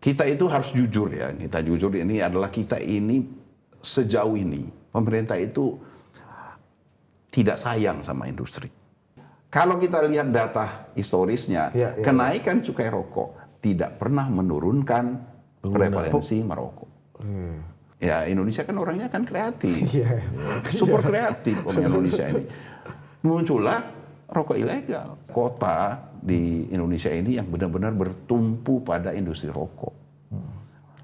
kita itu harus jujur ya. Kita jujur ini adalah kita ini sejauh ini pemerintah itu tidak sayang sama industri. Kalau kita lihat data historisnya, kenaikan cukai rokok tidak pernah menurunkan prevalensi merokok. Ya Indonesia kan orangnya kan kreatif, super kreatif orang Indonesia ini. Muncullah rokok ilegal. Kota di Indonesia ini yang benar-benar bertumpu pada industri rokok.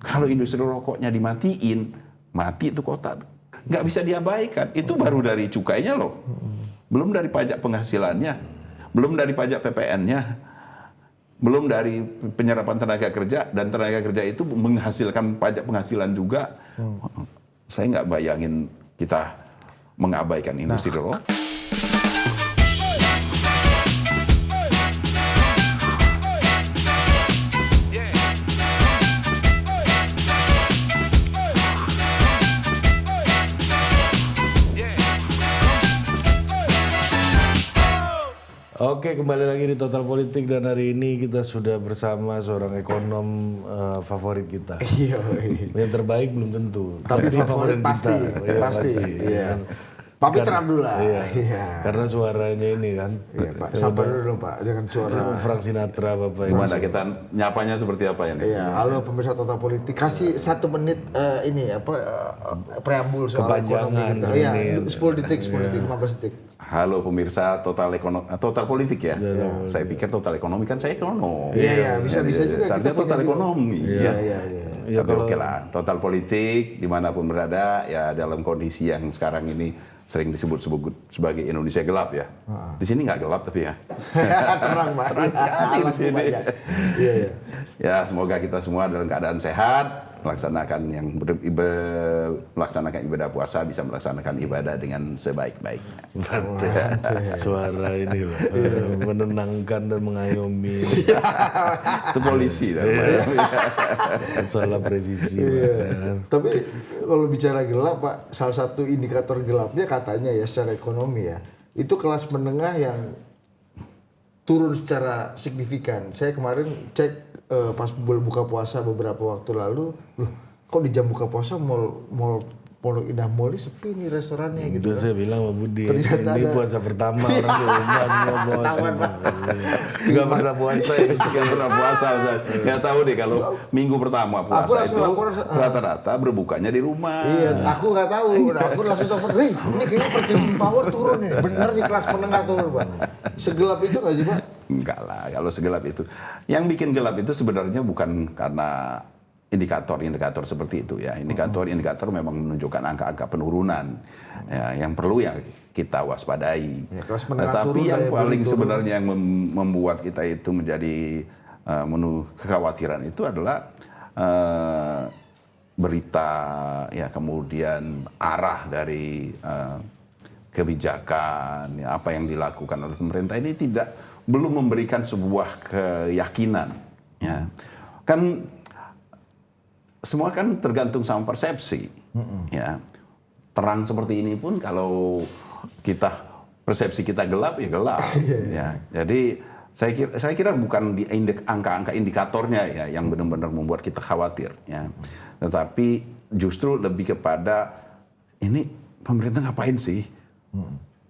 Kalau industri rokoknya dimatiin, mati itu kota. Nggak bisa diabaikan. Itu baru dari cukainya loh. Belum dari pajak penghasilannya. Belum dari pajak PPN-nya. Belum dari penyerapan tenaga kerja. Dan tenaga kerja itu menghasilkan pajak penghasilan juga. Saya nggak bayangin kita mengabaikan industri rokok. Oke, kembali lagi di Total Politik dan hari ini kita sudah bersama seorang ekonom favorit kita. Yang terbaik belum tentu. Tapi favorit pasti, pasti. Iya. Tapi terang dulu lah. Iya. Karena suaranya ini kan. Iya, Pak. Sabar dulu Pak, jangan suara Frank Sinatra Bapak. Gimana kita nyapanya seperti apa ini? Iya, halo pemirsa Total Politik. Kasih 1 menit ini preambul soal ekonomi kita. Iya, 10 detik, 15 detik. Halo pemirsa Total Politik ya. Saya pikir Total Ekonomi kan saya ekonom. Iya, bisa juga. Seharusnya Total Ekonomi. Iya. Tapi oke lah, Total Politik dimanapun berada ya dalam kondisi yang sekarang ini sering disebut sebagai Indonesia gelap ya. Di sini nggak gelap tapi ya. Terang Pak. Terang sekali di sini. Iya. Ya semoga kita semua dalam keadaan sehat, melaksanakan melaksanakan ibadah puasa, bisa melaksanakan ibadah dengan sebaik-baiknya. Suara ini loh, menenangkan dan mengayomi. Itu polisi. Salah presisi. Tapi kalau bicara gelap Pak, salah satu indikator gelapnya katanya ya secara ekonomi ya, itu kelas menengah yang turun secara signifikan. Saya kemarin cek pas buka puasa beberapa waktu lalu, loh kok di jam buka puasa mall Pondok Indah Mall ini sepi nih restorannya gitu. Itu saya bilang sama Budi, ternyata ini puasa pertama orang di rumah semua Gak pernah puasa ya. Gak pernah puasa. Gak tahu deh kalau minggu pertama puasa itu rata-rata berbukanya di rumah. Iya, aku nggak tahu. Aku langsung telepon, ini kayaknya purchasing power turun nih. Bener nih kelas menengah turun Pak. Segelap itu nggak sih Pak? Enggak lah, kalau segelap itu. Yang bikin gelap itu sebenarnya bukan karena indikator-indikator seperti itu ya. Indikator memang menunjukkan angka-angka penurunan ya, yang perlu ya kita waspadai. Ya, tapi yang paling sebenarnya yang membuat kita itu menjadi kekhawatiran itu adalah berita ya, kemudian arah dari kebijakan ya, apa yang dilakukan oleh pemerintah ini belum memberikan sebuah keyakinan ya. Kan semua kan tergantung sama persepsi. Ya. Terang seperti ini pun kalau persepsi kita gelap ya gelap. Ya. Jadi saya kira bukan di angka-angka indikatornya ya yang benar-benar membuat kita khawatir ya. Tetapi justru lebih kepada ini pemerintah ngapain sih?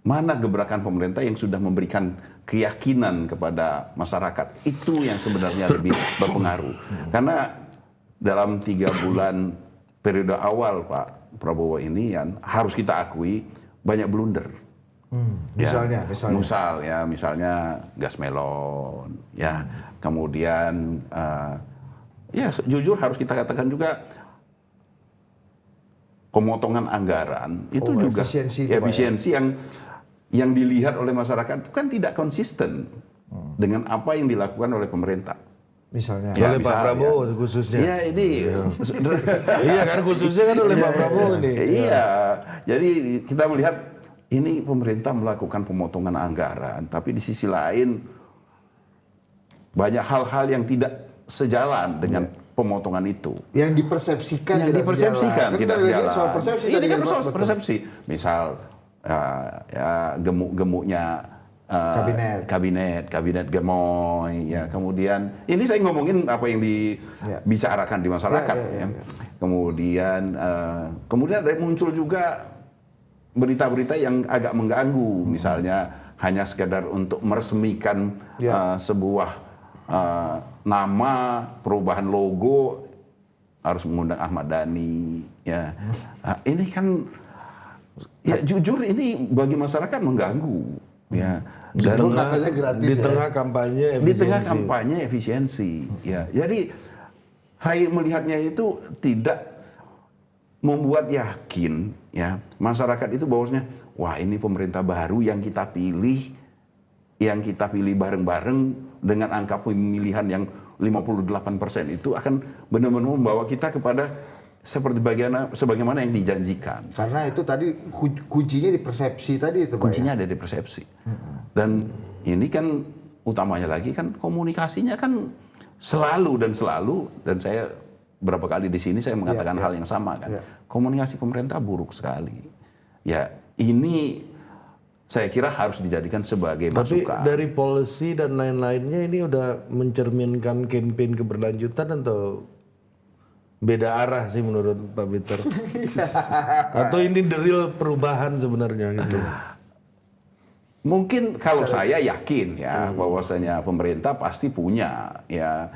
Mana gebrakan pemerintah yang sudah memberikan keyakinan kepada masyarakat? Itu yang sebenarnya lebih berpengaruh. Karena dalam 3 bulan periode awal Pak Prabowo ini yang harus kita akui banyak blunder. Misalnya gas melon, ya kemudian ya jujur harus kita katakan juga pemotongan anggaran itu juga efisiensi yang dilihat oleh masyarakat itu kan tidak konsisten dengan apa yang dilakukan oleh pemerintah. Misalnya oleh Pak Prabowo khususnya. Ya ini. Iya kan khususnya kan oleh Pak Prabowo ini. Iya. Jadi kita melihat ini pemerintah melakukan pemotongan anggaran, tapi di sisi lain banyak hal-hal yang tidak sejalan dengan pemotongan itu. Yang dipersepsikan tidak sejalan. Soal persepsi ini kan soal persepsi. Misal ya gemuk-gemuknya kabinet gemoy, ya. Kemudian ini saya ngomongin apa yang dibicarakan di masyarakat, ya. Kemudian ada muncul juga berita-berita yang agak mengganggu, misalnya hanya sekedar untuk meresmikan sebuah nama, perubahan logo harus mengundang Ahmad Dhani, ya. Ini kan, ya jujur ini bagi masyarakat mengganggu, ya. Dan di tengah kampanye efisiensi. Di tengah kampanye efisiensi, ya. Jadi saya melihatnya itu tidak membuat yakin, ya, masyarakat itu bahwasanya wah ini pemerintah baru yang kita pilih bareng-bareng dengan angka pemilihan yang 58% itu akan benar-benar membawa kita kepada seperti sebagaimana yang dijanjikan. Karena itu tadi kuncinya di persepsi tadi itu, Pak. Kuncinya ada di persepsi. Dan ini kan utamanya lagi kan komunikasinya kan selalu dan saya berapa kali di sini saya mengatakan hal yang sama kan. Komunikasi pemerintah buruk sekali. Ya, ini saya kira harus dijadikan sebagai masukan. Tapi dari policy dan lain-lainnya ini udah mencerminkan campaign keberlanjutan atau beda arah sih menurut Pak Peter? Atau ini the real perubahan sebenarnya gitu? Mungkin kalau saya yakin ya bahwasanya pemerintah pasti punya ya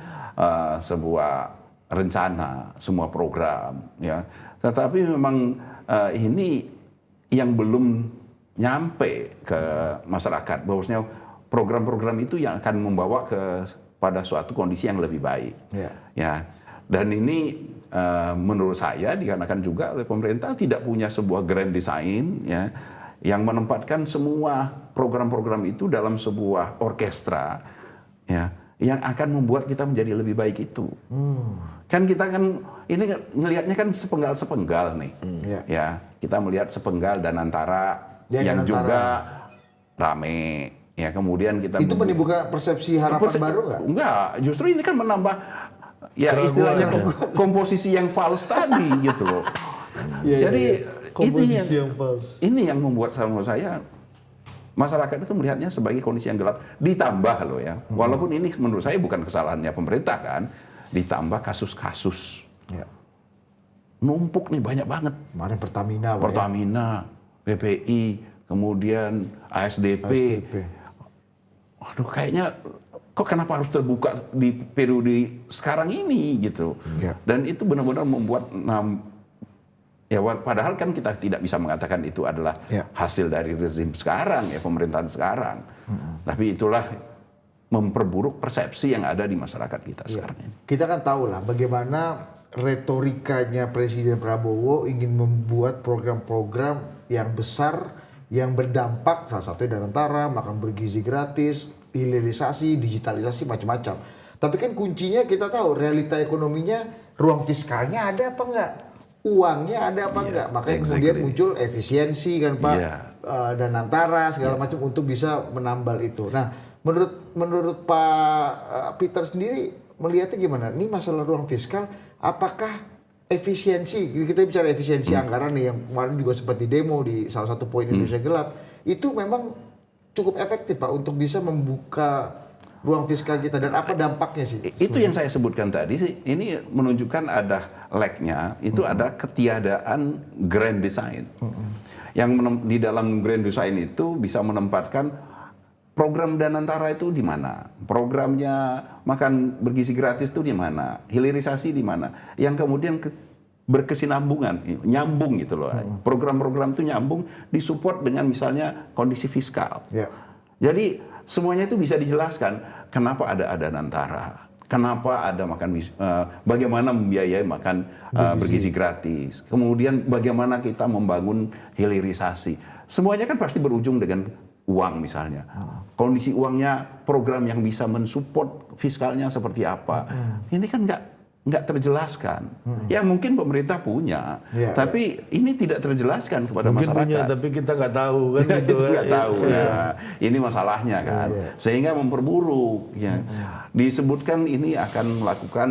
sebuah rencana, semua program ya. Tetapi memang ini yang belum nyampe ke masyarakat, bahwasanya program-program itu yang akan membawa pada suatu kondisi yang lebih baik. Ya. Dan ini menurut saya dikarenakan juga oleh pemerintah tidak punya sebuah grand design ya yang menempatkan semua program-program itu dalam sebuah orkestra ya yang akan membuat kita menjadi lebih baik itu. Kan kita kan ini ngelihatnya kan sepenggal-sepenggal nih. Ya, kita melihat sepenggal dan antara yang juga rame. Ya, kemudian kita itu menimbulkan persepsi harapan baru nggak? Enggak, justru ini kan menambah ya istilahnya komposisi yang false tadi gitu loh. Jadi ini yang membuat sama saya masyarakat itu melihatnya sebagai kondisi yang gelap, ditambah loh ya. Walaupun ini menurut saya bukan kesalahannya pemerintah kan, ditambah kasus-kasus. Numpuk nih banyak banget. Kemarin Pertamina, PPI, kemudian ASDP. Waduh, kayaknya kok kenapa harus terbuka di periode sekarang ini gitu. Dan itu benar-benar membuat ya padahal kan kita tidak bisa mengatakan itu adalah hasil dari rezim sekarang ya, pemerintahan sekarang. Tapi itulah memperburuk persepsi yang ada di masyarakat kita sekarang ini. Kita kan tahu lah bagaimana retorikanya Presiden Prabowo ingin membuat program-program yang besar, yang berdampak, salah satunya Danantara, makan bergizi gratis, hilirisasi, digitalisasi, macam-macam. Tapi kan kuncinya kita tahu realita ekonominya, ruang fiskalnya ada apa enggak? Uangnya ada apa enggak? Makanya kemudian muncul efisiensi kan Pak, Danantara segala macam untuk bisa menambal itu. Nah, menurut Pak Peter sendiri melihatnya gimana? Ini masalah ruang fiskal, apakah efisiensi, kita bicara efisiensi anggaran nih yang kemarin juga sempat di demo di salah satu poin Indonesia Gelap, itu memang cukup efektif Pak untuk bisa membuka ruang fiskal kita, dan apa dampaknya sih? Itu yang saya sebutkan tadi sih, ini menunjukkan ada lag-nya, itu ada ketiadaan grand design. Yang di dalam grand design itu bisa menempatkan program Danantara itu di mana, programnya makan bergizi gratis itu di mana, hilirisasi di mana, yang kemudian berkesinambungan, nyambung gitu loh. Program-program itu nyambung, disupport dengan misalnya kondisi fiskal. Jadi semuanya itu bisa dijelaskan kenapa ada Danantara, kenapa ada makan, bagaimana membiayai makan bergizi gratis, kemudian bagaimana kita membangun hilirisasi. Semuanya kan pasti berujung dengan uang misalnya. Kondisi uangnya, program yang bisa mensupport fiskalnya seperti apa. Ini kan nggak terjelaskan. Ya mungkin pemerintah punya, tapi ini tidak terjelaskan kepada mungkin masyarakat. Punya, tapi kita nggak tahu kan gitu. Nggak tahu. Nah, ini masalahnya kan. Sehingga memperburuk. Ya. Disebutkan ini akan melakukan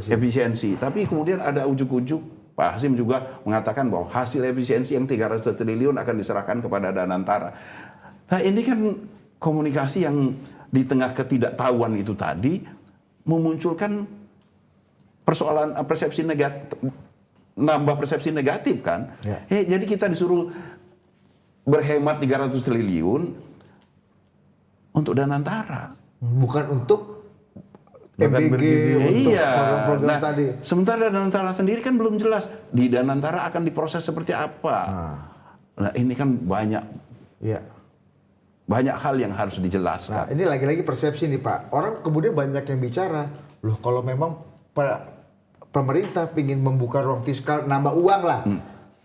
efisiensi. Tapi kemudian ada ujuk-ujuk Pak Hasim juga mengatakan bahwa hasil efisiensi yang 300 triliun akan diserahkan kepada Danantara. Nah ini kan komunikasi yang di tengah ketidaktahuan itu tadi memunculkan persoalan persepsi negatif, nambah persepsi negatif kan. Ya. Jadi kita disuruh berhemat 300 triliun untuk Danantara. Bukan untuk Bukan MBG, bergizi untuk Iya. program-program Nah, tadi. sementara Danantara sendiri kan belum jelas di Danantara akan diproses seperti apa. Nah, ini kan Iya. banyak hal yang harus Nah, dijelaskan. ini lagi-lagi persepsi nih Pak. Orang kemudian banyak yang bicara, loh kalau memang pemerintah ingin membuka ruang fiskal, nambah uang lah,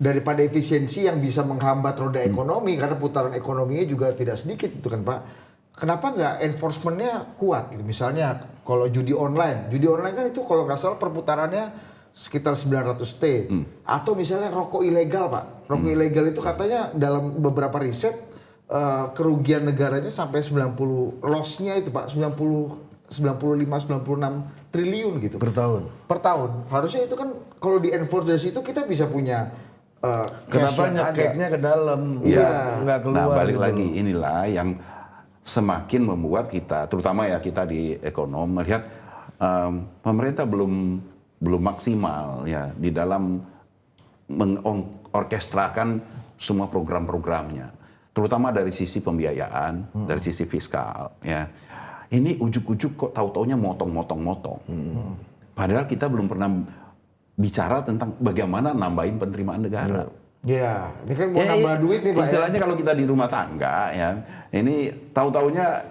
daripada efisiensi yang bisa menghambat roda ekonomi, karena putaran ekonominya juga tidak sedikit itu kan Pak. Kenapa nggak enforcementnya kuat gitu? Misalnya kalau judi online kan itu kalau nggak salah perputarannya sekitar 900 T. Atau misalnya rokok ilegal Pak. Rokok ilegal itu katanya dalam beberapa riset kerugian negaranya sampai 90, loss-nya itu Pak 95-96 triliun gitu. Per tahun. Per tahun. Harusnya itu kan kalau di enforce dari situ kita bisa punya Kenapa cash yang ada. nyekeknya ke dalam? Iya. Nggak keluar. Nah, balik gitu. lagi inilah yang semakin membuat kita, terutama ya kita di ekonom melihat pemerintah belum maksimal ya di dalam mengorkestrakan semua program-programnya, terutama dari sisi pembiayaan, dari sisi fiskal ya. Ini ujuk-ujuk kok tahu-taunya motong. Padahal kita belum pernah bicara tentang bagaimana nambahin penerimaan negara. Ya, ini kan mau nambah duit nih Pak. Istilahnya kalau kita di rumah tangga ya, ini tahu-taunya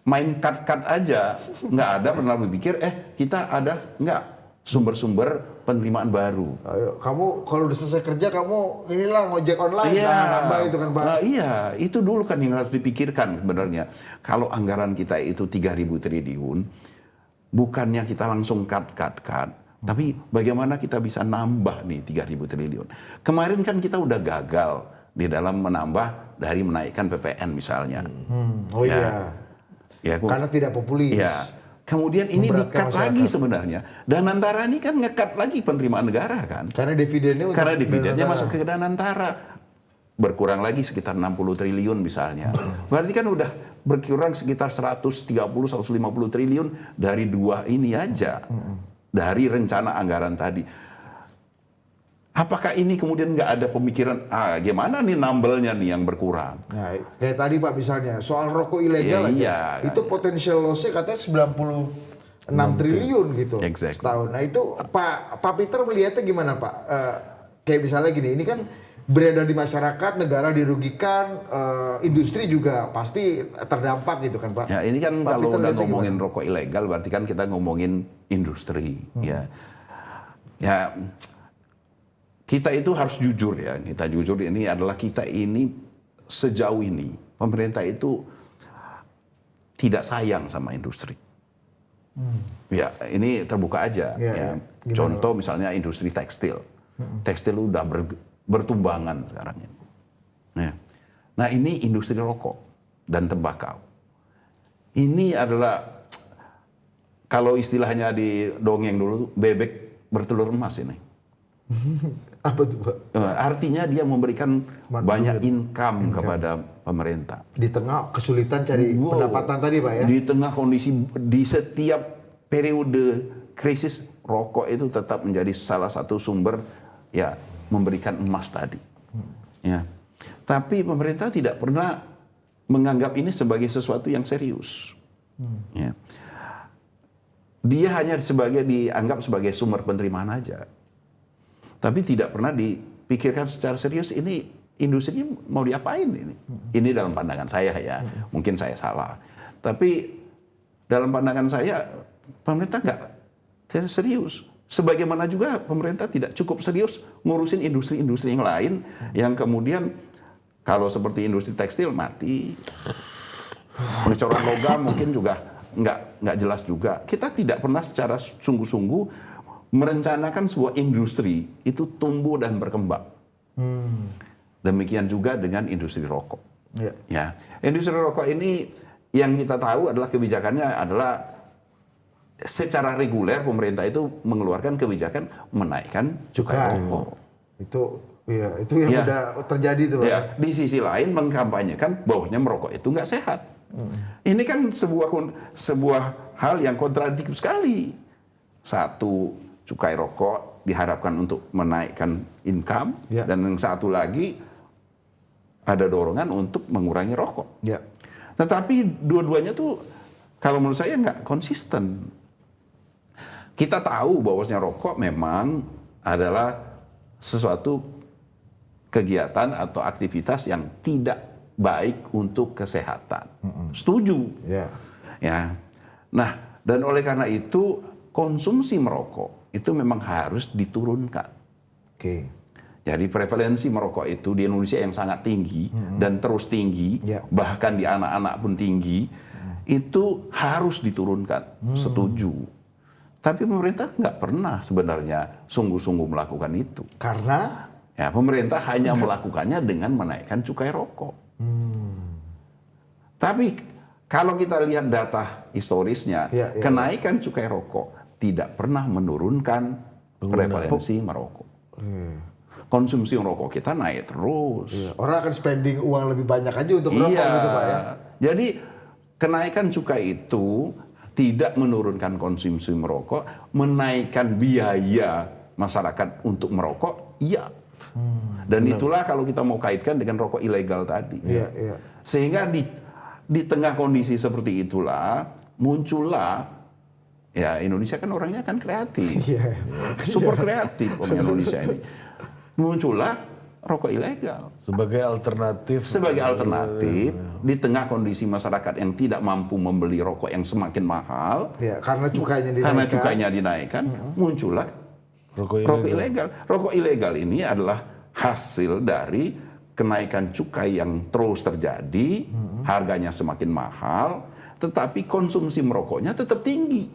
main cut-cut aja, nggak ada pernah berpikir, kita ada nggak sumber-sumber penerimaan baru. Ayo, kamu kalau udah selesai kerja kamu inilah ngojek online, nambah itu kan Pak. Nah, iya, itu dulu kan yang harus dipikirkan sebenarnya. Kalau anggaran kita itu 3.000 triliun, bukannya kita langsung cut. Tapi bagaimana kita bisa nambah nih 3.000 triliun. Kemarin kan kita udah gagal di dalam menambah dari menaikkan PPN misalnya. Oh Ya. iya. Ya, Karena tidak populis. ya. Kemudian ini Memberatkan di-cut lagi sebenarnya. Danantara ini kan nge-cut lagi penerimaan negara kan. Karena dividennya untuk Karena dividennya negara. masuk ke Danantara. Berkurang lagi sekitar 60 triliun misalnya. Berarti kan udah berkurang sekitar 130-150 triliun dari dua ini aja. Dari rencana anggaran tadi. Apakah ini kemudian nggak ada pemikiran, gimana nih nambelnya nih yang berkurang? Nah, kayak tadi Pak misalnya, soal rokok ilegal Ya, aja. Itu potensial loss-nya katanya 96 triliun gitu Exactly. setahun. Nah itu Pak Peter melihatnya gimana Pak? Kayak misalnya gini, ini kan beredar di masyarakat, negara dirugikan, industri juga pasti terdampak gitu kan Pak. Ya ini kan Pak kalau Peter udah lihatnya ngomongin gimana? rokok ilegal berarti kan kita ngomongin industri ya. Ya kita itu harus jujur ya. Kita jujur ini adalah kita ini sejauh ini pemerintah itu tidak sayang sama industri. Ya ini terbuka aja ya. Gimana, Contoh misalnya industri tekstil. Tekstil udah bertumbangan sekarang ini. Nah ini industri rokok dan tembakau. Ini adalah kalau istilahnya di dongeng dulu bebek bertelur emas ini. Apa tuh Pak? Artinya dia memberikan banyak income kepada pemerintah. Di tengah kesulitan cari pendapatan tadi Pak ya? Di tengah kondisi di setiap periode krisis rokok itu tetap menjadi salah satu sumber ya memberikan emas tadi. Ya. Tapi pemerintah tidak pernah menganggap ini sebagai sesuatu yang serius. Ya. Dia hanya dianggap sebagai sumber penerimaan aja. Tapi tidak pernah dipikirkan secara serius ini industri mau diapain ini. Ini dalam pandangan saya ya. Mungkin saya salah. Tapi dalam pandangan saya pemerintah nggak serius. Sebagaimana juga pemerintah tidak cukup serius ngurusin industri-industri yang lain yang kemudian kalau seperti industri tekstil mati. Pengecoran logam mungkin juga nggak jelas juga. Kita tidak pernah secara sungguh-sungguh merencanakan sebuah industri itu tumbuh dan berkembang. Demikian juga dengan industri rokok. Ya, industri rokok ini yang kita tahu adalah kebijakannya adalah secara reguler pemerintah itu mengeluarkan kebijakan menaikkan cukai rokok. Itu Iya, itu yang Ya. udah terjadi tuh, Pak. Ya, di sisi lain mengkampanyekan bahwanya merokok itu nggak sehat. Ini kan sebuah hal yang kontradiktif sekali. Satu, cukai rokok diharapkan untuk menaikkan income, Ya. dan yang satu lagi ada dorongan untuk mengurangi rokok. Ya. Tetapi dua-duanya tuh kalau menurut saya nggak konsisten. Kita tahu bahwasanya rokok memang adalah sesuatu kegiatan atau aktivitas yang tidak baik untuk kesehatan. Setuju. Ya. Ya. Nah, dan oleh karena itu konsumsi merokok itu memang harus diturunkan. Oke. Jadi prevalensi merokok itu di Indonesia yang sangat tinggi dan terus tinggi, Ya. bahkan di anak-anak pun tinggi, itu harus diturunkan. Setuju. Tapi pemerintah nggak pernah sebenarnya sungguh-sungguh melakukan itu. Karena Ya, pemerintah hanya melakukannya dengan menaikkan cukai rokok. Tapi kalau kita lihat data historisnya, Ya, ya, kenaikan cukai rokok tidak pernah menurunkan prevalensi merokok. Konsumsi rokok kita naik terus. iya, orang akan spending uang lebih banyak aja untuk rokok Iya. gitu, Pak ya. Jadi kenaikan cukai itu tidak menurunkan konsumsi merokok, menaikkan biaya masyarakat untuk merokok, iya. Dan itulah kalau kita mau kaitkan dengan rokok ilegal tadi. Iya, iya. Sehingga di tengah kondisi seperti itulah muncullah, ya Indonesia kan orangnya kan kreatif, Iya. super kreatif orang Indonesia ini. Muncullah rokok ilegal Sebagai alternatif. sebagai alternatif di tengah kondisi masyarakat yang tidak mampu membeli rokok yang semakin mahal Iya, karena cukainya dinaikkan. karena cukainya dinaikkan, muncullah Rokok rokok ilegal. Rokok ilegal ini adalah hasil dari kenaikan cukai yang terus terjadi, harganya semakin mahal, tetapi konsumsi merokoknya tetap tinggi.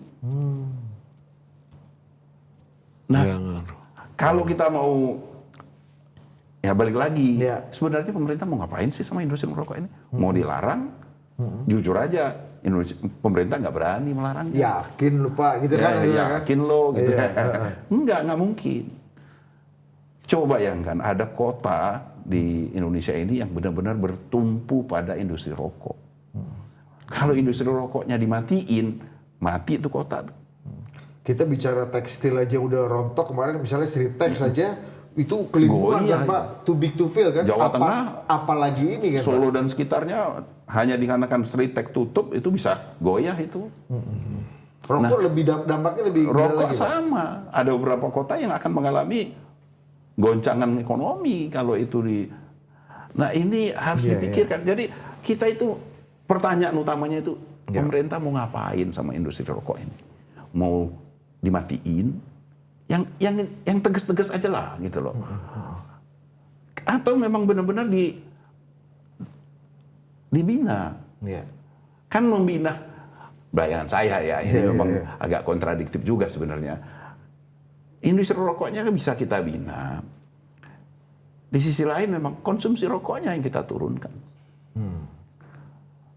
Nah, kalau kita mau, ya balik lagi, Ya. sebenarnya pemerintah mau ngapain sih sama industri merokok ini? Mau dilarang? Jujur aja, Indonesia, pemerintah nggak berani melarangnya. Yakin lupa gitu Ya, kan. gitu kan. yakin lo gitu. Iya, Nggak mungkin. Coba bayangkan ada kota di Indonesia ini yang benar-benar bertumpu pada industri rokok. Kalau industri rokoknya dimatiin, mati itu kota. Kita bicara tekstil aja udah rontok kemarin, misalnya street tex aja itu kelimpungan Goyah, kan Pak, too big to fail kan. Jawa Tengah, apalagi ini kan Pak. Solo dan sekitarnya hanya dikarenakan street tech tutup itu bisa goyah itu. Rokok lebih dampaknya lebih gila Rokok lagi, Pak. sama. Ada beberapa kota yang akan mengalami goncangan ekonomi kalau itu di. Nah ini harus Iya, dipikirkan. Jadi kita itu pertanyaan utamanya itu pemerintah mau ngapain sama industri rokok ini? Mau dimatiin? Yang tegas-tegas aja lah gitu loh. Atau memang benar-benar dibina? Iya. Kan membina, bayangan saya ya, ini memang agak kontradiktif juga sebenarnya. Industri rokoknya kan bisa kita bina. Di sisi lain memang konsumsi rokoknya yang kita turunkan.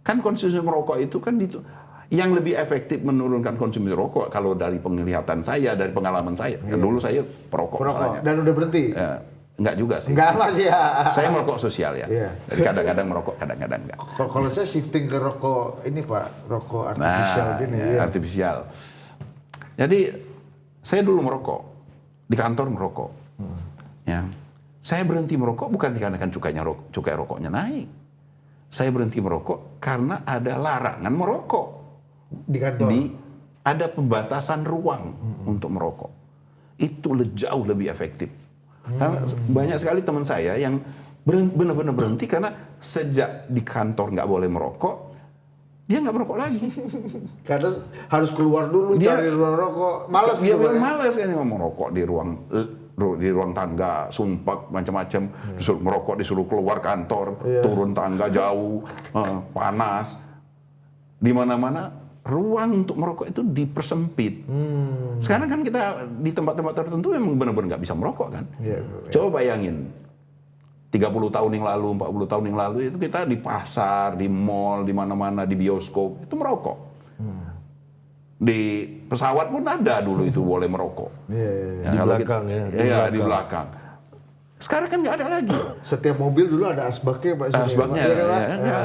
Kan konsumsi rokok itu kan yang lebih efektif menurunkan konsumsi rokok kalau dari penglihatan saya, dari pengalaman saya. Kan dulu saya perokok. misalnya. Dan udah berhenti. Ya, enggak juga sih. Enggak lah sih ya. Saya merokok sosial ya. Iya. Jadi kadang-kadang merokok, kadang-kadang enggak. Kalau saya shifting ke rokok ini Pak, rokok artificial gini ya, ya. artifisial. Jadi saya dulu merokok di kantor merokok. Ya, saya berhenti merokok bukan dikarenakan cukai rokoknya naik. Saya berhenti merokok karena ada larangan merokok. Di kantor. Ada pembatasan ruang untuk merokok. Itu jauh lebih efektif. Karena banyak sekali teman saya yang benar-benar berhenti karena sejak di kantor nggak boleh merokok, dia nggak merokok lagi. Karena harus keluar dulu Dia- cari ruang rokok. Malas Dia gitu, Pak, bilang ya. malas kan ngomong merokok di ruang tangga, sumpek macam-macam, disuruh merokok, disuruh keluar kantor, turun tangga jauh, panas, di mana-mana ruang untuk merokok itu dipersempit. Sekarang kan kita di tempat-tempat tertentu memang benar-benar nggak bisa merokok kan. Iya, Coba bayangin, 30 tahun yang lalu, 40 tahun yang lalu itu kita di pasar, di mall, di mana-mana, di bioskop itu merokok. Di pesawat pun ada dulu itu boleh merokok. Iya, iya, iya. Ya, Di kalau belakang kita- ya, di Iya, di belakang. belakang. Sekarang kan nggak ada lagi. Setiap mobil dulu ada asbaknya Pak. Asbaknya, Iya kan, Pak? ya, enggak.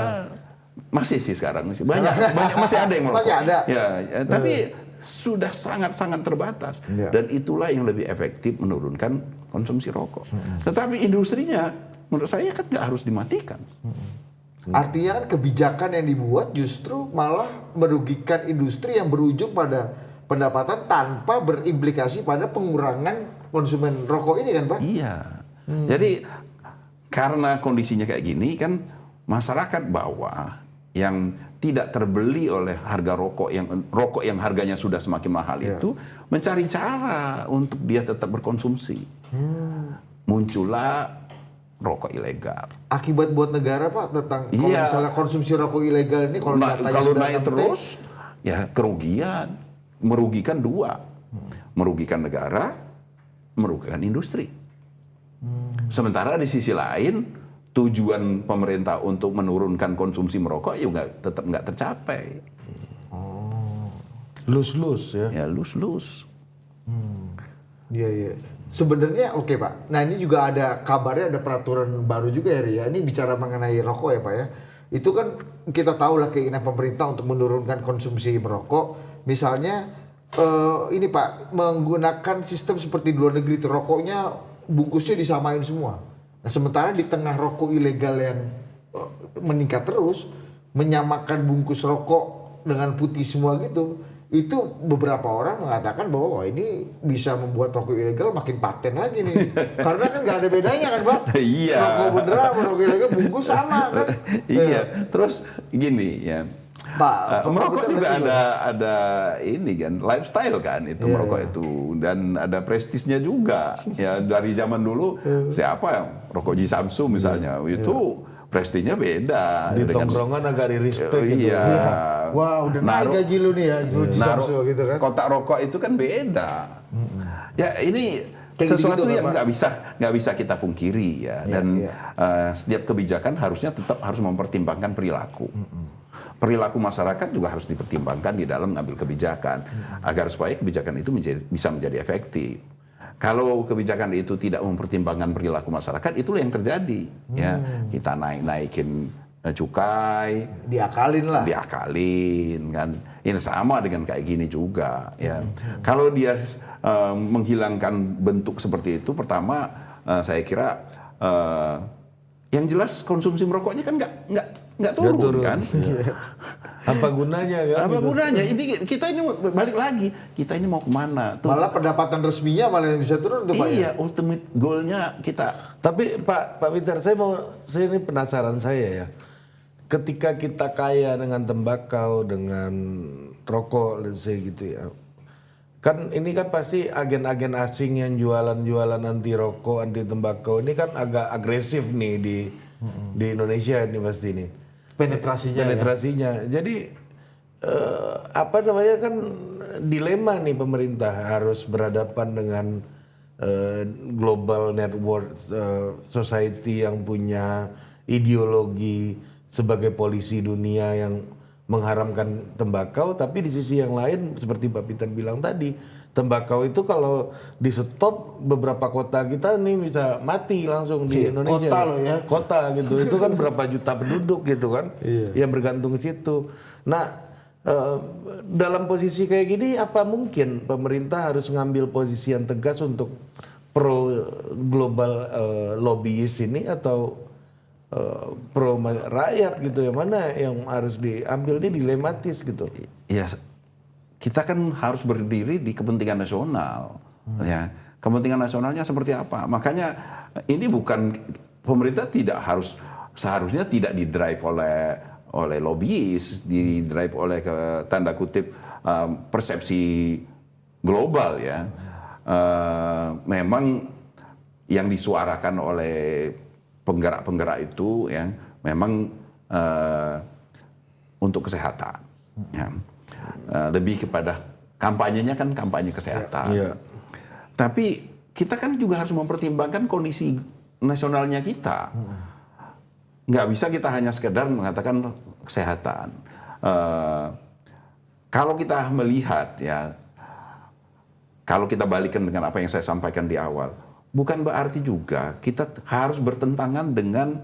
Masih sih sekarang banyak masih ada yang merokok. Masih ada. Ya, tapi sudah sangat-sangat terbatas Ya. dan itulah yang lebih efektif menurunkan konsumsi rokok. Tetapi industrinya menurut saya kan nggak harus dimatikan. Artinya kan kebijakan yang dibuat justru malah merugikan industri yang berujung pada pendapatan tanpa berimplikasi pada pengurangan konsumen rokok ini kan Pak? Iya. Jadi karena kondisinya kayak gini kan masyarakat bawah yang tidak terbeli oleh harga rokok yang harganya sudah semakin mahal itu mencari cara untuk dia tetap berkonsumsi. Muncullah rokok ilegal. Akibat buat negara Pak tentang kalau misalnya konsumsi rokok ilegal ini kalau naik terus ya kerugian, merugikan dua. Merugikan negara, merugikan industri. Sementara di sisi lain tujuan pemerintah untuk menurunkan konsumsi merokok juga tetap nggak tercapai. Lose-lose ya. Ya lose-lose. Iya iya. Sebenarnya oke Pak. Nah ini juga ada kabarnya ada peraturan baru juga ya Ria. Ini bicara mengenai rokok ya Pak ya. Itu kan kita tahu lah keinginan pemerintah untuk menurunkan konsumsi merokok. Misalnya ini Pak menggunakan sistem seperti di luar negeri itu rokoknya bungkusnya disamain semua. Nah sementara di tengah rokok ilegal yang meningkat terus menyamakan bungkus rokok dengan putih semua gitu. Itu beberapa orang mengatakan bahwa wah ini bisa membuat rokok ilegal makin paten lagi nih. Karena kan nggak ada bedanya kan Pak? Iya. Rokok beneran sama rokok ilegal bungkus sama kan? Iya. Terus gini ya. Pak, merokok juga ada ini kan lifestyle kan itu merokok itu dan ada prestisnya juga ya dari zaman dulu siapa yang rokok Ji Samsu misalnya itu prestisnya beda Di tongkrongan agak di-respect gitu. Iya. Wah udah naik gaji lu nih ya Ji Samsu gitu kan. Kotak rokok itu kan beda ya ini Kayak sesuatu gitu-gitu, yang Pak. nggak bisa kita pungkiri ya dan setiap kebijakan harusnya tetap harus mempertimbangkan perilaku. Perilaku masyarakat juga harus dipertimbangkan di dalam mengambil kebijakan agar supaya kebijakan itu bisa menjadi efektif. Kalau kebijakan itu tidak mempertimbangkan perilaku masyarakat, itulah yang terjadi. Ya, kita naikin cukai, diakalin kan. Ini sama dengan kayak gini juga. Ya, kalau dia menghilangkan bentuk seperti itu, pertama saya kira yang jelas konsumsi merokoknya kan nggak turun kan? Apa gunanya kan? Apa gunanya? Ini kita ini balik lagi. Kita ini mau kemana? Tuh. Malah pendapatan resminya malah yang bisa turun tuh Pak ya. Iya, ultimate goalnya kita. Tapi Pak Peter, saya ini penasaran saya ya. Ketika kita kaya dengan tembakau, dengan rokok, let's say gitu ya. Kan ini kan pasti agen-agen asing yang jualan-jualan anti rokok, anti tembakau ini kan agak agresif nih di Indonesia ini pasti nih. Penetrasinya. Jadi apa namanya kan dilema nih pemerintah harus berhadapan dengan global network society yang punya ideologi sebagai polisi dunia yang mengharamkan tembakau, tapi di sisi yang lain seperti Pak Peter bilang tadi, tembakau itu kalau di stop beberapa kota kita nih bisa mati langsung di Indonesia. Kota loh ya. Kota gitu, itu kan berapa juta penduduk gitu kan, yang bergantung ke situ. Nah, dalam posisi kayak gini, apa mungkin pemerintah harus ngambil posisi yang tegas untuk pro global lobbyis ini atau pro rakyat gitu ya, mana yang harus diambil ini dilematis gitu. Ya, kita kan harus berdiri di kepentingan nasional. Ya, kepentingan nasionalnya seperti apa? Makanya ini bukan pemerintah seharusnya tidak didrive oleh lobbyis, didrive oleh tanda kutip persepsi global ya. Memang yang disuarakan oleh penggerak-penggerak itu ya memang untuk kesehatan. Ya. Lebih kepada kampanyenya kan kampanye kesehatan. Iya. Tapi kita kan juga harus mempertimbangkan kondisi nasionalnya kita. Nggak bisa kita hanya sekedar mengatakan kesehatan. Kalau kita melihat ya, kalau kita balikan dengan apa yang saya sampaikan di awal, bukan berarti juga kita harus bertentangan dengan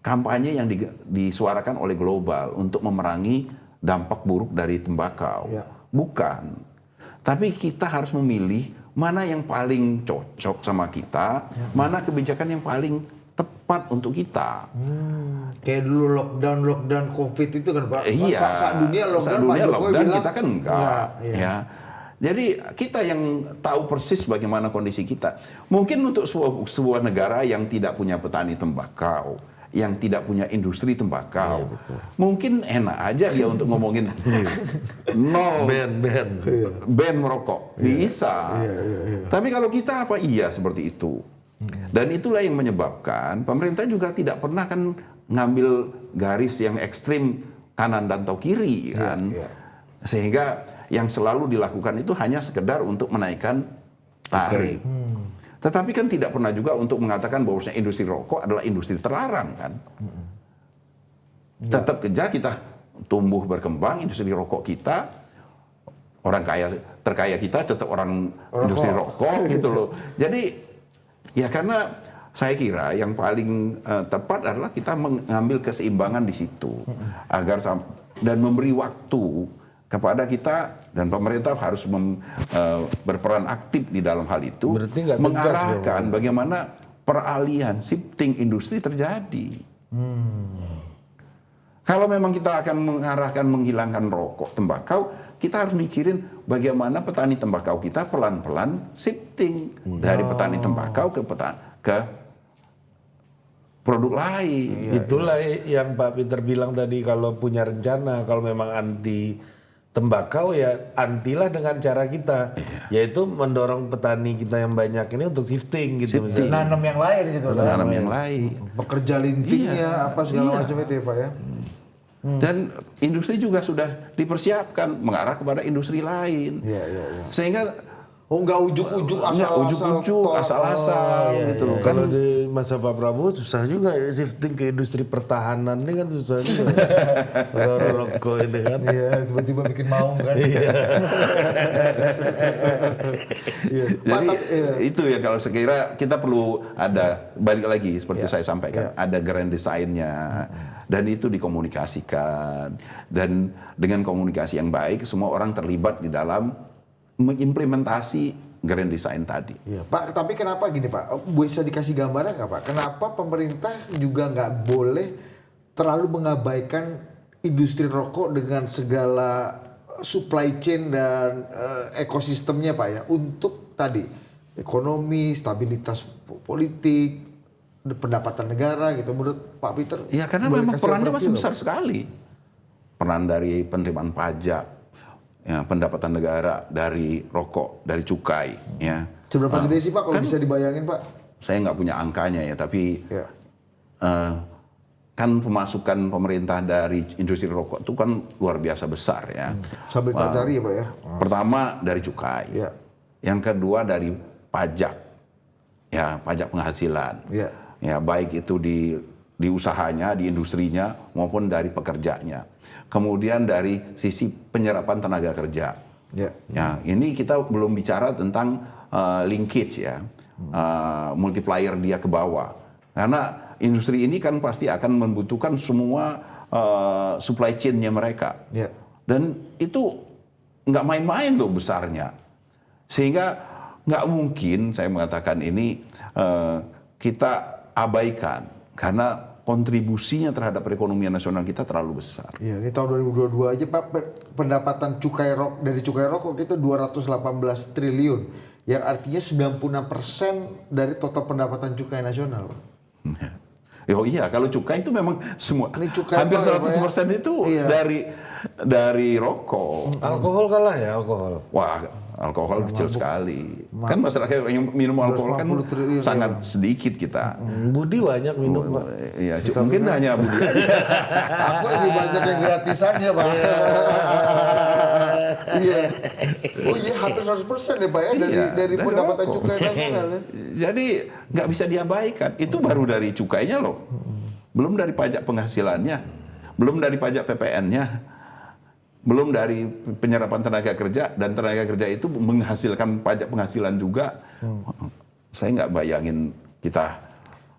kampanye yang disuarakan oleh global untuk memerangi dampak buruk dari tembakau. Ya. Bukan. Tapi kita harus memilih mana yang paling cocok sama kita, mana kebijakan yang paling tepat untuk kita. Kayak dulu lockdown COVID itu kan Pak. Iya. Saat dunia lockdown, Saat dunia Pak Jokowi lockdown bilang, kita kan enggak. iya. Ya. Jadi kita yang tahu persis bagaimana kondisi kita. Mungkin untuk sebuah negara yang tidak punya petani tembakau, yang tidak punya industri tembakau, mungkin enak aja dia untuk ngomongin nol ban merokok, bisa. Tapi kalau kita apa iya seperti itu. Dan itulah yang menyebabkan pemerintah juga tidak pernah kan ngambil garis yang ekstrim kanan dan atau kiri kan. Sehingga yang selalu dilakukan itu hanya sekedar untuk menaikkan tarif. Tetapi kan tidak pernah juga untuk mengatakan bahwa industri rokok adalah industri terlarang kan. Tetap kerja kita tumbuh berkembang industri rokok kita, orang kaya terkaya kita tetap orang industri rokok gitu loh. Jadi ya karena saya kira yang paling tepat adalah kita mengambil keseimbangan di situ agar dan memberi waktu kepada kita dan pemerintah harus berperan aktif di dalam hal itu, mengarahkan bagaimana peralihan shifting industri terjadi. Kalau memang kita akan mengarahkan menghilangkan rokok, tembakau, kita harus mikirin bagaimana petani tembakau kita pelan-pelan shifting dari petani tembakau ke produk lain. Itulah yang Pak Peter bilang tadi, kalau punya rencana, kalau memang anti tembakau ya antilah dengan cara kita, yaitu mendorong petani kita yang banyak ini untuk shifting gitu. Nanam yang lain gitu. Nanam yang lain. Pekerja lintingnya apa segala macam itu ya Pak ya. Dan industri juga sudah dipersiapkan mengarah kepada industri lain. Sehingga nggak ujuk-ujuk asal-asal gitu loh. Kalau di masa Pak Prabowo susah juga ya shifting ke industri pertahanan ini kan susah juga. Rokok ini kan. Iya, tiba-tiba bikin maung kan. Jadi itu ya kalau sekira kita perlu ada balik lagi seperti saya sampaikan, ada grand design-nya dan itu dikomunikasikan, dan dengan komunikasi yang baik semua orang terlibat di dalam mengimplementasi grand design tadi. Ya, Pak, tapi kenapa gini Pak? Bisa dikasih gambaran nggak Pak? Kenapa pemerintah juga nggak boleh terlalu mengabaikan industri rokok dengan segala supply chain dan ekosistemnya Pak ya, untuk tadi ekonomi, stabilitas politik, pendapatan negara gitu, menurut Pak Peter? Ya karena memang perannya masih besar sekali. Peran dari penerimaan pajak, ya, pendapatan negara dari rokok, dari cukai. Ya. Seberapa gede sih Pak kalau bisa dibayangin Pak? Saya nggak punya angkanya ya, tapi kan pemasukan pemerintah dari industri rokok itu kan luar biasa besar ya. Sambil kita cari ya Pak ya. Pertama dari cukai, yang kedua dari pajak, ya pajak penghasilan. Ya baik itu di usahanya, di industrinya maupun dari pekerjanya. Kemudian dari sisi penyerapan tenaga kerja. Ya, ini kita belum bicara tentang linkage ya, multiplier dia ke bawah. Karena industri ini kan pasti akan membutuhkan semua supply chain-nya mereka. Dan itu nggak main-main loh besarnya. Sehingga nggak mungkin saya mengatakan ini kita abaikan karena kontribusinya terhadap perekonomian nasional kita terlalu besar. Iya, ini tahun 2022 aja Pak, pendapatan dari cukai rokok itu 218 triliun, yang artinya 96% dari total pendapatan cukai nasional. Oh iya, kalau cukai itu memang semua hampir 100% itu dari rokok. Alkohol kalah ya, alkohol. Wah, alkohol kecil sekali. Kan masyarakat yang minum alkohol kan sangat sedikit kita. Budi banyak minum Pak. Iya, mungkin hanya Budi aja. Aku lebih banyak yang gratisannya Pak. Iya. Oh iya, hampir 100% ya Pak ya dari pendapatan cukai nasional. Jadi nggak bisa diabaikan. Itu baru dari cukainya loh. Belum dari pajak penghasilannya, belum dari pajak PPN-nya, belum dari penyerapan tenaga kerja, dan tenaga kerja itu menghasilkan pajak penghasilan juga. saya nggak bayangin kita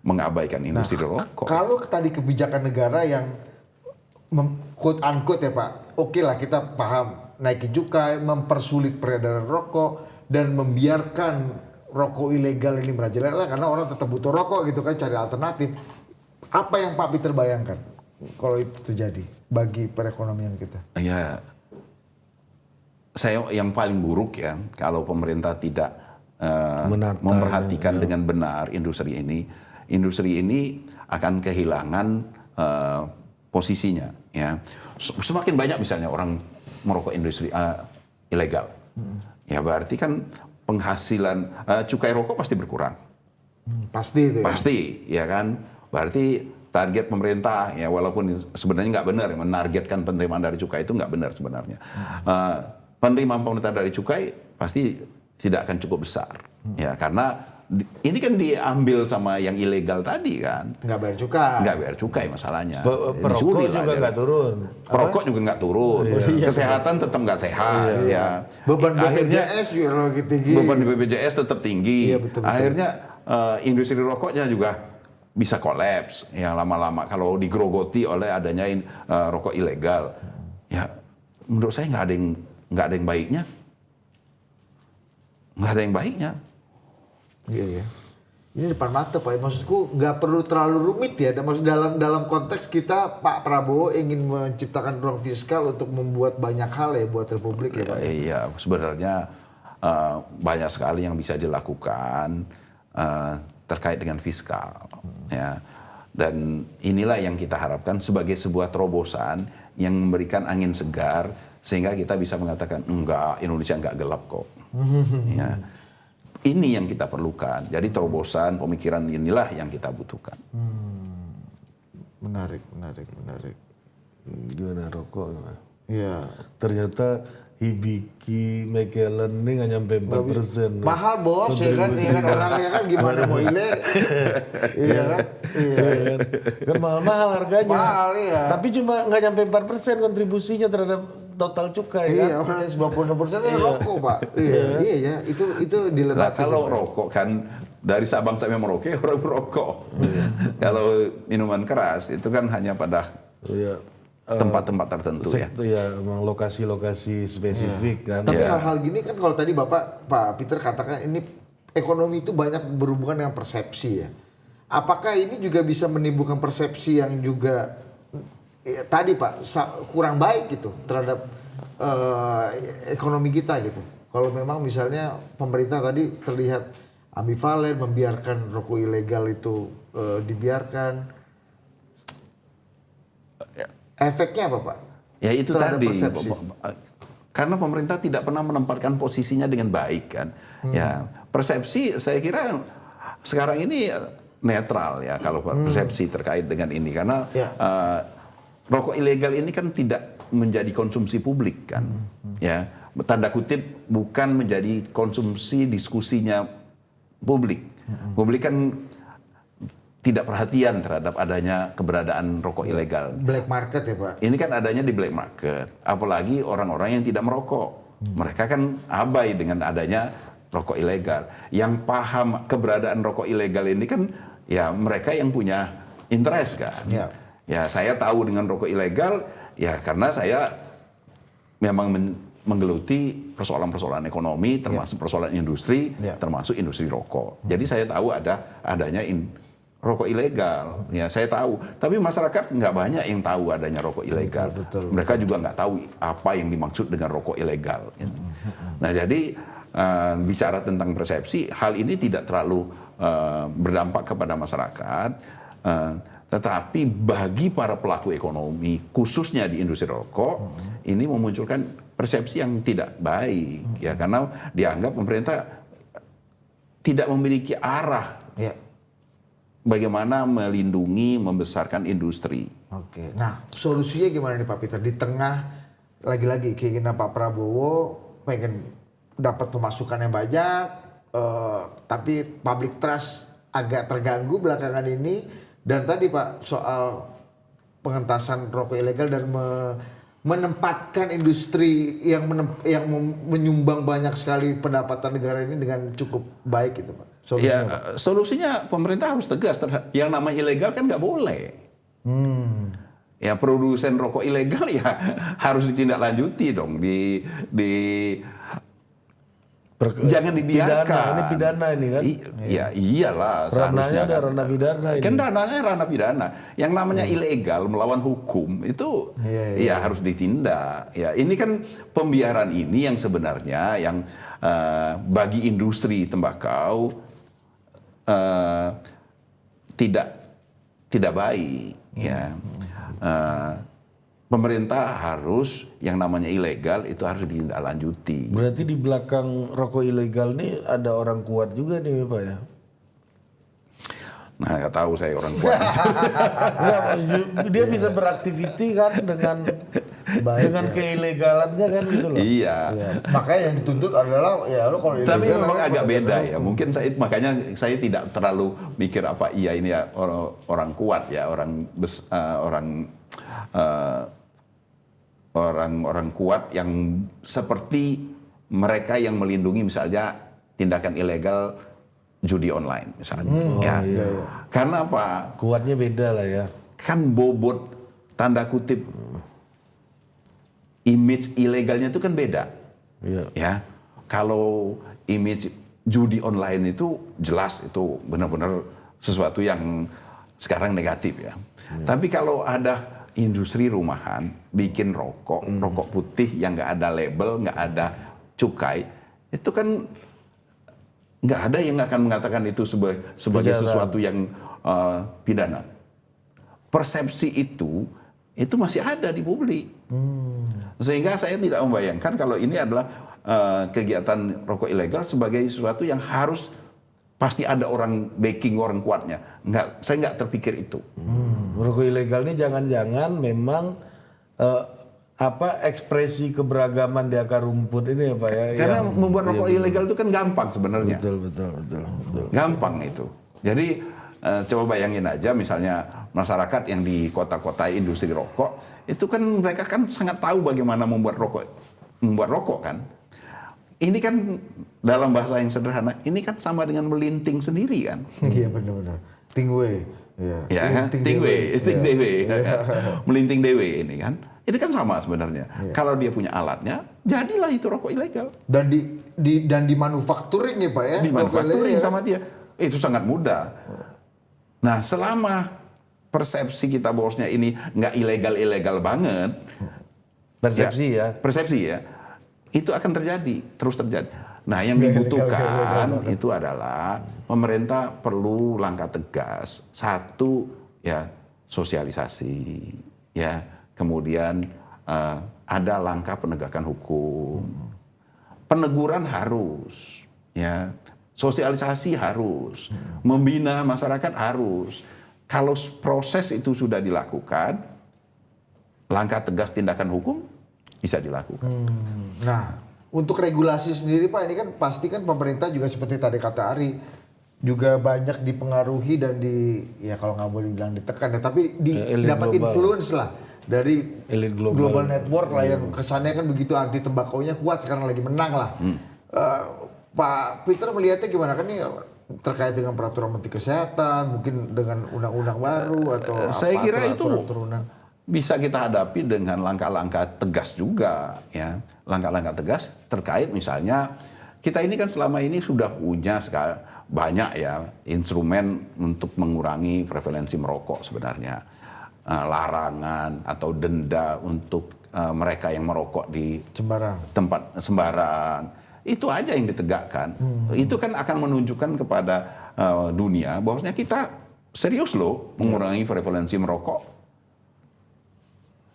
mengabaikan industri rokok. Kalau tadi kebijakan negara yang quote unquote ya Pak, oke lah kita paham naikin cukai, mempersulit peredaran rokok dan membiarkan rokok ilegal ini merajalela karena orang tetap butuh rokok gitu kan, cari alternatif. Apa yang Pak Peter bayangkan kalau itu terjadi bagi perekonomian kita? Ya, saya yang paling buruk ya kalau pemerintah tidak memperhatikan dengan benar industri ini. Industri ini akan kehilangan posisinya. Ya, semakin banyak misalnya orang merokok industri ilegal, ya berarti kan penghasilan cukai rokok pasti berkurang. Pasti itu. Ya? Pasti, ya kan. Berarti target pemerintah ya walaupun sebenarnya nggak benar menargetkan penerimaan dari cukai itu nggak benar sebenarnya. Penerimaan pemerintah dari cukai pasti tidak akan cukup besar, ya karena ini kan diambil sama yang ilegal tadi kan. Nggak bayar cukai. Nggak bayar cukai masalahnya. Perokok juga nggak turun. Perokok juga nggak turun. Kesehatan tetap nggak sehat. Ya. Beban Akhirnya BPJS juga lagi tinggi. beban di BPJS tetap tinggi. Iya, betul. Akhirnya industri rokoknya juga bisa kolaps yang lama-lama kalau digerogoti oleh adanya rokok ilegal. Ya menurut saya nggak ada yang baiknya. Nggak ada yang baiknya. Iya ya. Ini depan mata Pak. Maksudku nggak perlu terlalu rumit ya. Maksud dalam konteks kita Pak Prabowo ingin menciptakan ruang fiskal untuk membuat banyak hal ya buat Republik ya Pak. Iya, sebenarnya banyak sekali yang bisa dilakukan terkait dengan fiskal. Ya. Dan inilah yang kita harapkan sebagai sebuah terobosan yang memberikan angin segar sehingga kita bisa mengatakan enggak, Indonesia enggak gelap kok. Ya. Ini yang kita perlukan. Jadi terobosan pemikiran inilah yang kita butuhkan. Menarik. Gimana rokok? Iya. Ternyata Hibiki, Mekellen ini nggak nyampe 4%. Mahal bos ya kan, orangnya kan gimana mau ile? Iya kan? Iya. Kan mahal harganya. Mahal ya. Tapi cuma nggak nyampe 4% kontribusinya terhadap total cukai. Iya, Kan? orang 96% rokok Pak. Iya ya, itu dilepas. Nah, kalau rokok kan dari Sabang sampai Merauke orang merokok. Kalau minuman keras itu kan hanya pada tempat-tempat tertentu ya. Ya, memang lokasi-lokasi spesifik kan. Tapi hal-hal gini kan kalau tadi Pak Peter katakan ini ekonomi itu banyak berhubungan dengan persepsi ya. Apakah ini juga bisa menimbulkan persepsi yang juga tadi Pak kurang baik gitu terhadap ekonomi kita gitu. Kalau memang misalnya pemerintah tadi terlihat ambivalen membiarkan rokok ilegal itu dibiarkan. Efeknya apa Pak? Ya itu terhadap tadi. persepsi. Karena pemerintah tidak pernah menempatkan posisinya dengan baik kan. Ya, persepsi saya kira sekarang ini netral ya kalau persepsi terkait dengan ini karena rokok ilegal ini kan tidak menjadi konsumsi publik kan. Ya, tanda kutip bukan menjadi konsumsi diskusinya publik. Publik kan tidak perhatian terhadap adanya keberadaan rokok ilegal. Black market ya Pak? Ini kan adanya di black market. Apalagi orang-orang yang tidak merokok. Mereka kan abai dengan adanya rokok ilegal. Yang paham keberadaan rokok ilegal ini kan ya mereka yang punya interest kan. Ya saya tahu dengan rokok ilegal ya karena saya memang menggeluti persoalan-persoalan ekonomi termasuk persoalan industri, termasuk industri rokok. Jadi saya tahu adanya rokok ilegal, ya saya tahu. Tapi masyarakat nggak banyak yang tahu adanya rokok ilegal. Betul. Mereka juga nggak tahu apa yang dimaksud dengan rokok ilegal. Nah jadi bicara tentang persepsi, hal ini tidak terlalu berdampak kepada masyarakat. Tetapi bagi para pelaku ekonomi, khususnya di industri rokok, ini memunculkan persepsi yang tidak baik, ya karena dianggap pemerintah tidak memiliki arah. Bagaimana melindungi, membesarkan industri. Oke. Nah, solusinya gimana nih Pak Peter? Di tengah lagi-lagi keinginan Pak Prabowo pengen dapat pemasukan yang banyak, tapi public trust agak terganggu belakangan ini. Dan tadi Pak soal pengentasan rokok ilegal dan menempatkan industri yang menyumbang banyak sekali pendapatan negara ini dengan cukup baik gitu Pak? Solusinya, Pak? Solusinya pemerintah harus tegas terhadap yang namanya ilegal kan nggak boleh. Ya produsen rokok ilegal ya harus ditindaklanjuti dong jangan dibiarkan. Ini pidana ini kan? Iya iyalah Ranahnya seharusnya ada kan. ranah pidana ini. Kan ranah pidana. Yang namanya ilegal melawan hukum itu ya harus ditindak. Ya ini kan pembiaran ini yang sebenarnya yang bagi industri tembakau tidak baik. Ya. Pemerintah harus yang namanya ilegal itu harus ditindaklanjuti. Berarti di belakang rokok ilegal nih ada orang kuat juga nih Pak ya? Nah, nggak tahu saya orang kuat. Enggak, dia bisa beraktiviti kan dengan keilegalannya kan gitu loh. Iya. Makanya yang dituntut adalah ya lo kalau Tapi ilegal memang kan agak pada beda ya. Mungkin makanya saya tidak terlalu mikir apa iya ini ya orang kuat ya, orang kuat yang seperti mereka yang melindungi misalnya tindakan ilegal judi online misalnya. Karena apa? Kuatnya beda lah ya. Kan bobot tanda kutip image ilegalnya itu kan beda. Iya. Ya. Kalau image judi online itu jelas itu benar-benar sesuatu yang sekarang negatif ya. Tapi kalau ada industri rumahan bikin rokok putih yang nggak ada label, nggak ada cukai, itu kan nggak ada yang akan mengatakan itu sebagai sesuatu yang pidana. Persepsi itu masih ada di publik. Sehingga saya tidak membayangkan kalau ini adalah kegiatan rokok ilegal sebagai sesuatu yang harus pasti ada orang backing, orang kuatnya. Saya nggak terpikir itu. Rokok ilegal ini jangan-jangan memang ekspresi keberagaman di akar rumput ini ya Pak ya. Karena membuat rokok ilegal itu kan gampang sebenarnya. Betul. Gampang itu. Jadi coba bayangin aja misalnya masyarakat yang di kota-kota industri rokok itu kan mereka kan sangat tahu bagaimana membuat rokok kan. Ini kan dalam bahasa yang sederhana, ini kan sama dengan melinting sendiri kan. Iya benar-benar. Tingwe. Ya, tingwe. Melinting dewe ini kan. Ini kan sama sebenarnya. Kalau dia punya alatnya, jadilah itu rokok ilegal. Dan dimanufakturing ya Pak ya. Dimanufakturing sama dia. Itu sangat mudah. Nah, selama persepsi kita bosnya ini nggak ilegal banget. Persepsi ya. Itu akan terus terjadi. Nah, yang dibutuhkan itu adalah pemerintah perlu langkah tegas. Satu, ya sosialisasi, ya kemudian ada langkah penegakan hukum, peneguran harus, ya sosialisasi harus, membina masyarakat harus. Kalau proses itu sudah dilakukan, langkah tegas tindakan hukum bisa dilakukan. Nah, untuk regulasi sendiri Pak, ini kan pasti kan pemerintah juga seperti tadi kata Ari, juga banyak dipengaruhi dan ya kalau nggak boleh bilang ditekan ya, tapi dapat influence lah dari elit global network lah yang kesannya kan begitu anti tembakaunya kuat, sekarang lagi menang lah. Pak Peter melihatnya gimana kan nih terkait dengan peraturan Menteri Kesehatan, mungkin dengan undang-undang baru atau saya kira itu turunan bisa kita hadapi dengan langkah-langkah tegas juga, ya. Langkah-langkah tegas terkait misalnya kita ini kan selama ini sudah punya banyak ya instrumen untuk mengurangi prevalensi merokok sebenarnya. Larangan atau denda untuk mereka yang merokok di tempat sembarang. Itu aja yang ditegakkan. Itu kan akan menunjukkan kepada dunia bahwasanya kita serius loh mengurangi prevalensi merokok.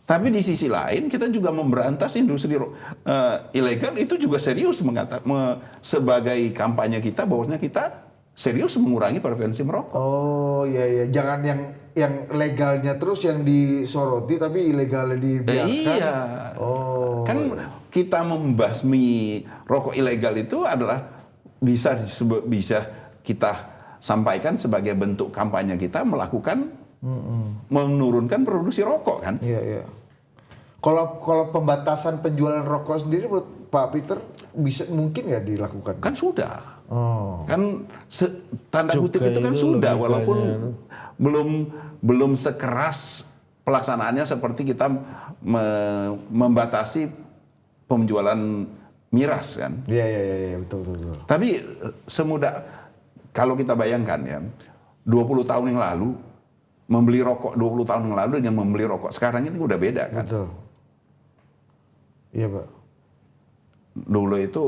Tapi di sisi lain kita juga memberantas industri ilegal itu juga serius sebagai kampanye kita bahwasanya kita serius mengurangi prevalensi merokok. Oh iya, jangan yang legalnya terus yang disoroti tapi ilegalnya dibiarkan. Iya. Oh. Kan kita membasmi rokok ilegal itu adalah bisa kita sampaikan sebagai bentuk kampanye kita melakukan menurunkan produksi rokok kan. Iya. Kalau pembatasan penjualan rokok sendiri menurut Pak Peter bisa mungkin nggak dilakukan? Kan sudah. Oh. Kan tanda kutip Cukai itu kan itu sudah, logikanya. walaupun belum sekeras pelaksanaannya seperti kita membatasi penjualan miras kan. Iya, betul. Tapi semudah kalau kita bayangkan ya, 20 tahun yang lalu membeli rokok 20 tahun yang lalu dengan membeli rokok sekarang ini udah beda kan. Betul. Iya, Pak. Dulu itu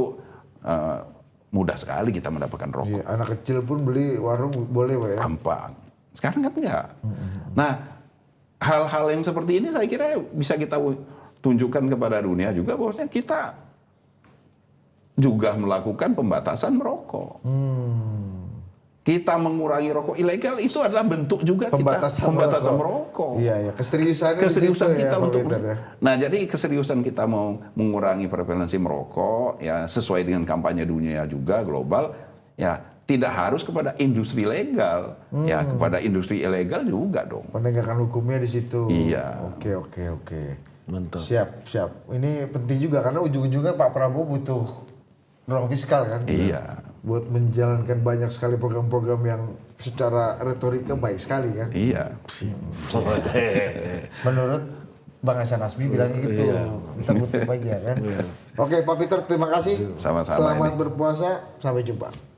mudah sekali kita mendapatkan rokok. Iya, anak kecil pun beli warung boleh, Pak ya. Gampang. Sekarang kan enggak. Nah, hal-hal yang seperti ini saya kira bisa kita tunjukkan kepada dunia juga bahwasanya kita juga melakukan pembatasan merokok. Kita mengurangi rokok ilegal itu adalah bentuk juga Pembatasan pembatasan merokok. Iya, keseriusan Kita untuk ya. Nah, jadi keseriusan kita mau mengurangi prevalensi merokok ya sesuai dengan kampanye dunia juga global ya tidak harus kepada industri legal ya kepada industri ilegal juga dong. Penegakan hukumnya di situ. Iya. Oke. Mantap. Siap. Ini penting juga karena ujung-ujungnya Pak Prabowo butuh ruang fiskal kan. Iya. Buat menjalankan banyak sekali program-program yang secara retorika baik sekali kan. Iya. Menurut Bang Hasan Asmi bilang gitu. Kita kutip aja kan. Oke Pak Peter terima kasih. Sama-sama Selamat ini. berpuasa. Sampai jumpa.